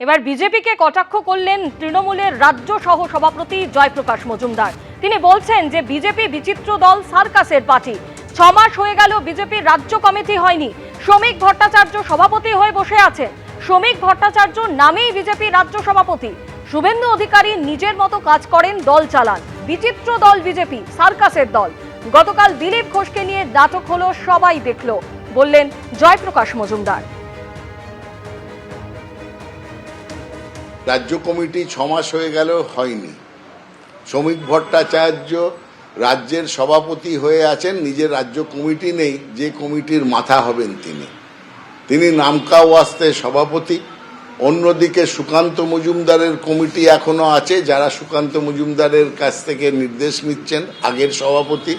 এবার বিজেপিকে কটাক্ষ করলেন তৃণমূলের রাজ্য সহ সভাপতি জয়প্রকাশ মজুমদার। তিনি বলছেন যে বিজেপি বিচিত্র দল, সার্কাসের পার্টি। 6 মাস হয়ে গেল বিজেপির রাজ্য কমিটি হয়নি। শ্রমিক ভট্টাচার্য সভাপতি হয়ে বসে আছেন। শ্রমিক ভট্টাচার্য নামেই বিজেপি রাজ্য সভাপতি। শুভেন্দু অধিকারী নিজের মতো কাজ করেন, দল চালান। বিচিত্র দল বিজেপি, সার্কাসের দল। গতকাল দিলীপ ঘোষকে নিয়ে নাটক হলো, সবাই দেখলো, বললেন জয়প্রকাশ মজুমদার। রাজ্য কমিটি 6 মাস হয়ে গেল হয়নি। শ্রমিক ভট্টাচার্য রাজ্যের সভাপতি হয়ে আছেন, নিজের রাজ্য কমিটি নেই, যে কমিটির মাথা হবেন তিনি নামকা ওয়াস্তে সভাপতি। অন্যদিকে সুকান্ত মজুমদারের কমিটি এখনো আছে, যারা সুকান্ত মজুমদারের কাছ থেকে নির্দেশ নিচ্ছেন, আগের সভাপতি।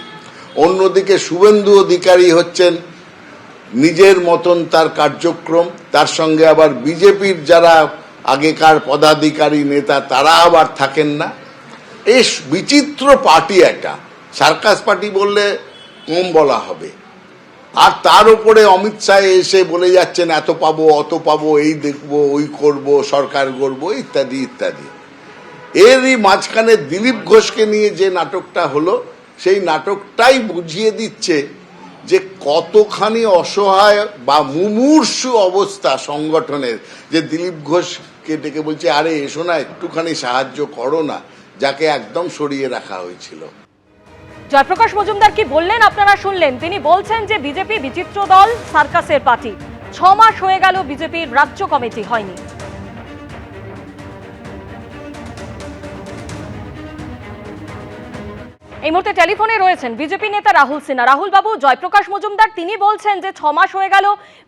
অন্যদিকে শুভেন্দু অধিকারী হচ্ছেন নিজের মতন তার কার্যক্রম, তার সঙ্গে আবার বিজেপির যারা আগেকার পদাধিকারী নেতা তারা আবার থাকেন না। এই বিচিত্র পার্টি, একটা সার্কাস পার্টি বললে কম বলা হবে। আর তার উপরে অমিত শাহ এসে বলে যাচ্ছেন এত পাবো, অত পাবো, এই দেখবো, ওই করব, সরকার করব, ইত্যাদি ইত্যাদি। এরই মাঝখানে দিলীপ ঘোষকে নিয়ে যে নাটকটা হলো, সেই নাটকটাই বুঝিয়ে দিচ্ছে যে কতখানি অসহায় বা মুমূর্ষু অবস্থা সংগঠনের, যে দিলীপ ঘোষকে ডেকে বলছে আরে এসো না, একটুখানি সাহায্য করো না, যাকে একদম সরিয়ে রাখা হয়েছিল। জয়প্রকাশ মজুমদার কি বললেন আপনারা শুনলেন। তিনি বলছেন যে বিজেপি বিচিত্র দল, সার্কাসের পার্টি। 6 মাস হয়ে গেল বিজেপির রাজ্য কমিটি হয়নি। এই মুহূর্তে টেলিফোনে রয়েছেন বিজেপি নেতা রাহুল সিনহা। রাহুল বাবু, জয়প্রকাশ মজুমদার তিনি বলছেন যে 6 মাস হয়ে গেল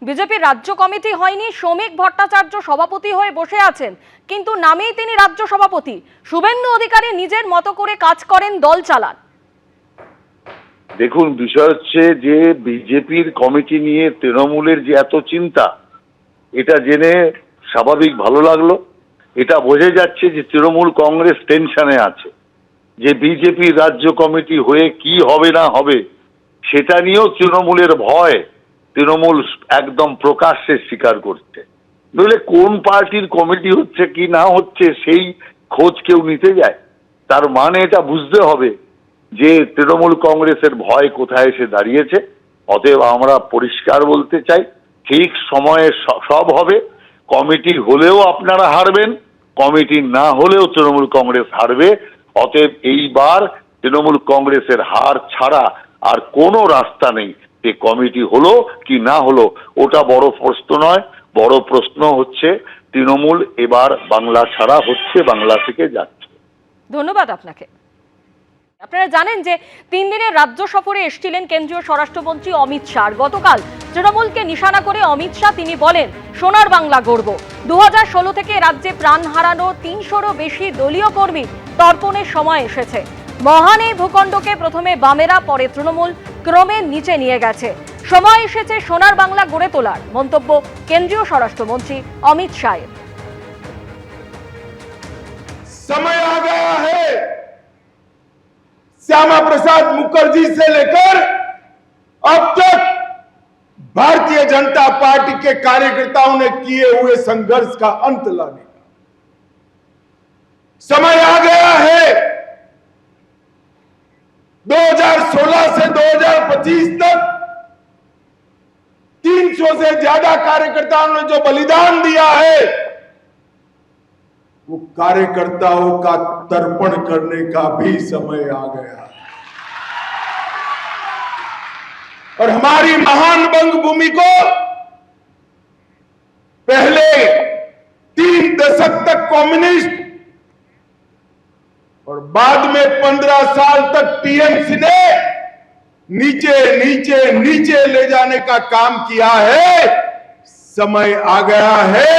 বিজেপির রাজ্য কমিটি হয়নি, শ্রমিক ভট্টাচার্য সভাপতি হয়ে বসে আছেন, কিন্তু নামেই তিনি রাজ্য সভাপতি। শুভেন্দু অধিকারী নিজের মতো করে কাজ করেন, দল চালান। দেখুন, বিষয় হচ্ছে যে বিজেপির কমিটি নিয়ে তৃণমূলের যে এত চিন্তা, এটা জেনে স্বাভাবিক ভালো লাগলো। এটা বোঝা যাচ্ছে যে তৃণমূল কংগ্রেস টেনশনে আছে, যে বিজেপির রাজ্য কমিটি হয়ে কি হবে না হবে সেটা নিয়েও তৃণমূলের ভয় তৃণমূল একদম প্রকাশ্যে স্বীকার করছে। নইলে কোন পার্টির কমিটি হচ্ছে কি না হচ্ছে সেই খোঁজ কেউ নিতে যায়? তার মানে এটা বুঝতে হবে যে তৃণমূল কংগ্রেসের ভয় কোথায় এসে দাঁড়িয়েছে। অতএব আমরা পরিষ্কার বলতে চাই, ঠিক সময়ে সব হবে। কমিটি হলেও আপনারা হারবেন, কমিটি না হলেও তৃণমূল কংগ্রেস হারবে। অতএব এইবার তৃণমূল কংগ্রেসের হার ছাড়া আর কোনো রাস্তা নেই। যে কমিটি হলো কি না হলো ওটা বড় প্রশ্ন নয়, বড় প্রশ্ন হচ্ছে তৃণমূল এবার বাংলা ছাড়া হচ্ছে, বাংলা থেকে যাচ্ছে। ধন্যবাদ আপনাকে। আপনারা জানেন যে 3 দিনের রাজ্য সফরে এসেছিলেন কেন্দ্রীয় স্বরাষ্ট্রমন্ত্রী অমিত শাহ। গতকাল তৃণমূলকে নিশানা করে অমিত শাহ তিনি বলেন সোনার বাংলা গড়ব। 2016 থেকে রাজ্যে প্রাণ হারানো 300রও বেশি দলীয় কর্মী তর্পণের সময় এসেছে। মহান এই ভূখণ্ডকে প্রথমে বামেরা, পরে তৃণমূল ক্রমে নিচে নিয়ে গেছে। সময় এসেছে সোনার বাংলা গড়ে তোলার, মন্তব্য কেন্দ্রীয় স্বরাষ্ট্রমন্ত্রী অমিত শাহের। समय आ गया है। श्यामा प्रसाद मुखर्जी से लेकर अब तक भारतीय जनता पार्टी के कार्यकर्ताओं ने किए हुए संघर्ष का अंत लाने का समय आ गया है। 2016 से 2025 तक 300 से ज्यादा कार्यकर्ताओं ने जो बलिदान दिया है, वो कार्यकर्ताओं का तर्पण करने का भी समय आ गया है। और हमारी महान बंगभूमि को पहले 3 दशक तक कम्युनिस्ट और बाद में 15 साल तक टीएमसी ने नीचे नीचे नीचे ले जाने का काम किया है। समय आ गया है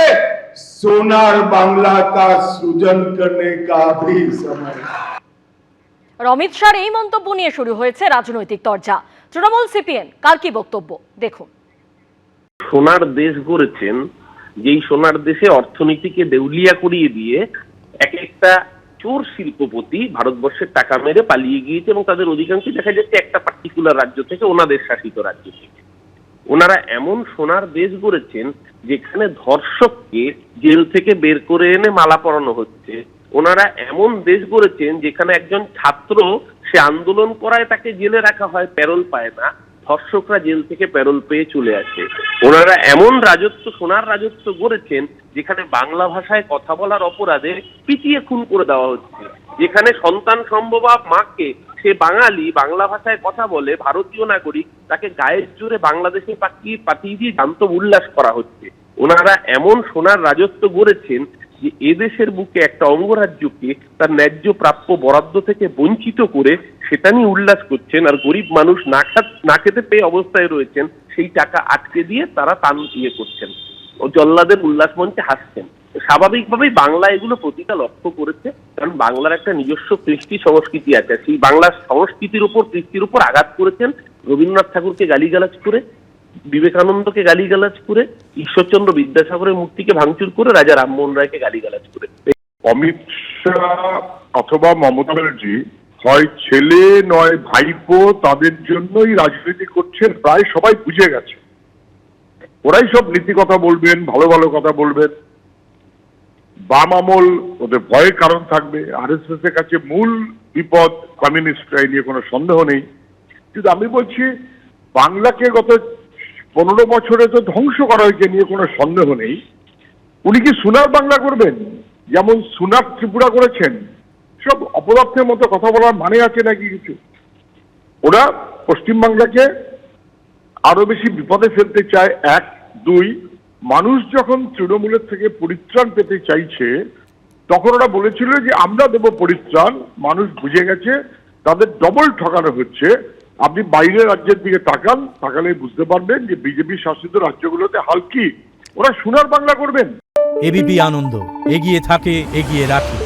सोनार बांग्ला का सृजन करने का भी समय। অমিত শাহর এই মন্তব্য নিয়ে শুরু হয়েছে রাজনৈতিক চর্চা। তৃণমূল সিপিএম কার কি বক্তব্য দেখুন। সোনার দেশ গড়েছেন, যেই সোনার দেশে অর্থনীতিকে দেউলিয়া করিয়ে দিয়ে এক একটা চোর শিল্পপতি ভারতবর্ষের টাকা মেরে পালিয়ে গিয়েছে, এবং তাদের অধিকাংশ দেখা যাচ্ছে একটা পার্টিকুলার রাজ্য থেকে, ওনাদের শাসিত রাজ্য থেকে। ওনারা এমন সোনার দেশ গড়েছেন যেখানে ধর্ষককে জেল থেকে বের করে এনে মালা পরানো হচ্ছে। ওনারা এমন দেশ গড়েছেন যেখানে একজন ছাত্র সে আন্দোলন করায় তাকে জেলে রাখা হয়, প্যারোল পায় না, ধর্ষকরা জেল থেকে প্যারোল পেয়ে চলে আসে। ওনারা এমন রাজত্ব, সোনার রাজত্ব গড়েছেন যেখানে বাংলা ভাষায় কথা বলার অপরাধে পিটিয়ে খুন করে দেওয়া হচ্ছে, যেখানে সন্তান সম্ভবা মাকে, সে বাঙালি, বাংলা ভাষায় কথা বলে, ভারতীয় নাগরিক, তাকে গায়ের জোরে বাংলাদেশে পাঠিয়ে দিয়ে জান্ত উল্লাস করা হচ্ছে। ওনারা এমন সোনার রাজত্ব গড়েছেন যে এদেশের বুকে একটা অঙ্গরাজ্যকে তার ন্যায্য প্রাপ্য বরাদ্দ থেকে বঞ্চিত করে সেটা নিয়ে উল্লাস করছেন, আর গরিব মানুষ না খেতে পেয়ে অবস্থায় রয়েছেন, সেই টাকা আটকে দিয়ে তারা করছেন ও জল্লাদের উল্লাস মঞ্চে হাসছেন। স্বাভাবিকভাবেই বাংলা এগুলো প্রতিটা লক্ষ্য করেছে, কারণ বাংলার একটা নিজস্ব কৃষ্টি সংস্কৃতি আছে। সেই বাংলার সংস্কৃতির উপর, কৃষ্টির উপর আঘাত করেছেন রবীন্দ্রনাথ ঠাকুরকে গালিগালাজ করে, বিবেকানন্দকে গালিগালাজ করে, ঈশ্বরচন্দ্র বিদ্যাসাগরের মূর্তিকে ভাঙচুর করে, রাজা রামমোহন রায়কে গালিগালাজ করে। অমিত শাহ অথবা মমতা ব্যানার্জি হয় ছেলে নয় ভাইপো, তাদের জন্যই রাজনীতি করছেন, প্রায় সবাই বুঝে গেছে। ওরাই সব নীতি কথা বলবেন, ভালো ভালো কথা বলবেন। বাম আমল ওদের ভয়ের কারণ থাকবে, আরএসএস এর কাছে মূল বিপদ কমিউনিস্টরা, নিয়ে কোনো সন্দেহ নেই। কিন্তু আমি বলছি বাংলাকে গত 15 বছরে তো ধ্বংস করা হয়েছে, নিয়ে কোনো সন্দেহ নেই। উনি কি সোনার বাংলা করবেন, যেমন সোনার ত্রিপুরা করেছেন? সব অপদার্থের মতো কথা বলার মানে আছে নাকি কিছু? ওরা পশ্চিমবাংলাকে আরো বেশি বিপদে ফেলতে চায়, 1, 2। মানুষ যখন তৃণমূলের থেকে পরিত্রাণ পেতে চাইছে তখন ওরা বলেছিল যে আমরা দেব পরিত্রাণ, মানুষ বুঝে গেছে তাদের ডবল ঠকানো হচ্ছে। আপনি বাইরের রাজ্যের দিকে তাকালে বুঝতে পারবেন যে বিজেপি শাসিত রাজ্যগুলোতে হাল কি। ওরা সোনার বাংলা করবেন। এবিপি আনন্দ, এগিয়ে থাকে, এগিয়ে রাখে।